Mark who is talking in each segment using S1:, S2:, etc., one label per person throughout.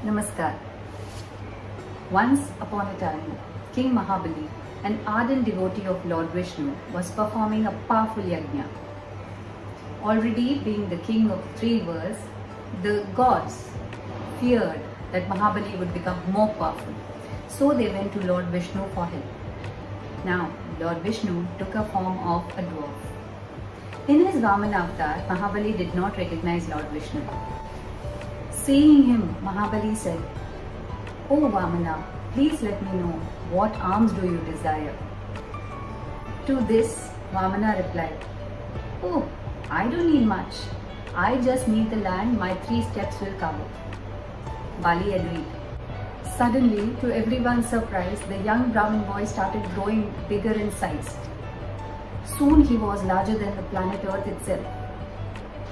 S1: Namaskar. Once upon a time, King Mahabali, an ardent devotee of Lord Vishnu, was performing a powerful yajna. Already being the king of three worlds, the gods feared that Mahabali would become more powerful. So they went to Lord Vishnu for help. Now, Lord Vishnu took a form of a dwarf. In his Vamana avatar, Mahabali did not recognize Lord Vishnu. Seeing him, Mahabali said, "Oh Vamana, please let me know, what alms do you desire?" To this, Vamana replied, "Oh, I don't need much. I just need the land my 3 steps will cover." Bali agreed. Suddenly, to everyone's surprise, the young Brahmin boy started growing bigger in size. Soon he was larger than the planet Earth itself.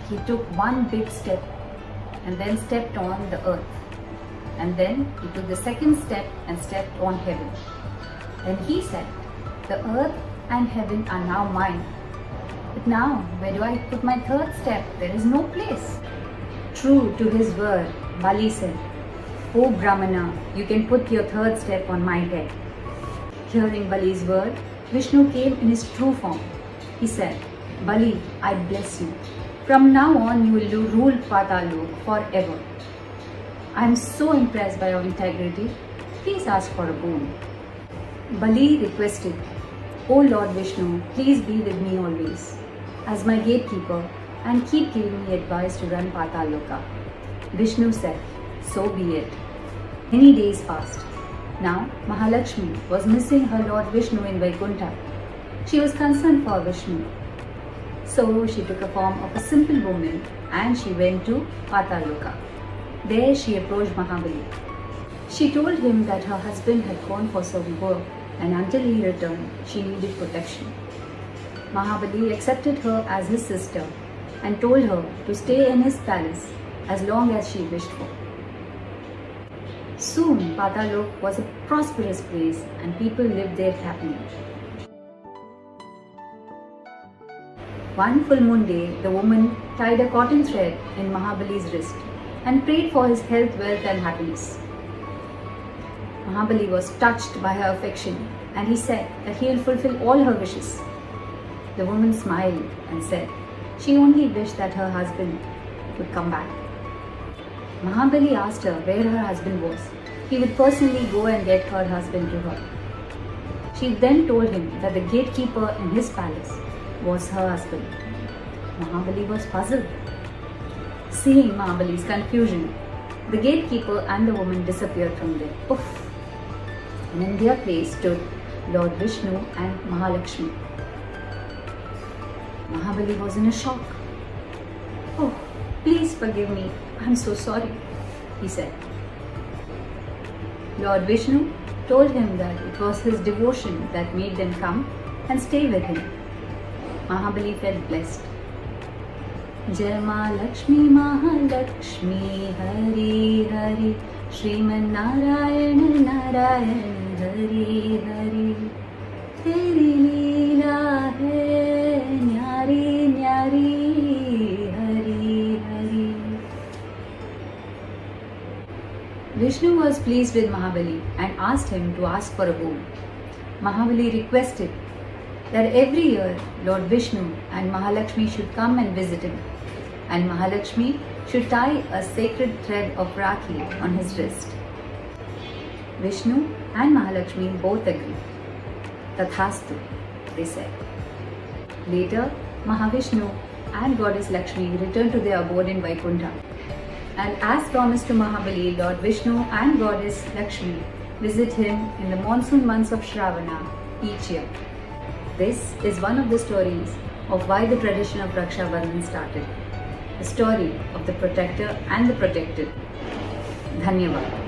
S1: He took one big step and then stepped on the earth. And then he took the second step and stepped on heaven. Then he said, "The earth and heaven are now mine. But now, where do I put my third step? There is no place." True to his word, Bali said, "O Brahmana, you can put your third step on my head." Hearing Bali's word, Vishnu came in his true form. He said, "Bali, I bless you. From now on, you will rule Patalok forever. I am so impressed by your integrity. Please ask for a boon." Bali requested, "O Lord Vishnu, please be with me always as my gatekeeper and keep giving me advice to run Pataloka." Vishnu said, "So be it." Many days passed. Now Mahalakshmi was missing her Lord Vishnu in Vaikuntha. She was concerned for Vishnu. So she took a form of a simple woman and she went to Pataloka. There she approached Mahabali. She told him that her husband had gone for some work and until he returned, she needed protection. Mahabali accepted her as his sister and told her to stay in his palace as long as she wished for. Soon Patalok was a prosperous place and people lived there happily. One full moon day, the woman tied a cotton thread in Mahabali's wrist and prayed for his health, wealth and happiness. Mahabali was touched by her affection and he said that he will fulfill all her wishes. The woman smiled and said she only wished that her husband would come back. Mahabali asked her where her husband was. He would personally go and get her husband to her. She then told him that the gatekeeper in his palace was her husband. Mahabali was puzzled. Seeing Mahabali's confusion, the gatekeeper and the woman disappeared from there. Poof! And in their place stood Lord Vishnu and Mahalakshmi. Mahabali was in a shock. "Oh, please forgive me. I am so sorry," he said. Lord Vishnu told him that it was his devotion that made them come and stay with him. Mahabali felt blessed. Jai Mahalakshmi, Mahalakshmi, Hari Hari, Shriman Narayan Narayan, Hari Hari. Teri leela hai nyari nyari, Hari Hari. Vishnu was pleased with Mahabali and asked him to ask for a boon. Mahabali requested that every year Lord Vishnu and Mahalakshmi should come and visit him, and Mahalakshmi should tie a sacred thread of Rakhi on his wrist. Vishnu and Mahalakshmi both agreed. "Tathastu," they said. Later, Mahavishnu and Goddess Lakshmi returned to their abode in Vaikuntha. And as promised to Mahabali, Lord Vishnu and Goddess Lakshmi visit him in the monsoon months of Shravana each year. This is one of the stories of why the tradition of Raksha Bandhan started. A story of the protector and the protected. Dhanyavad.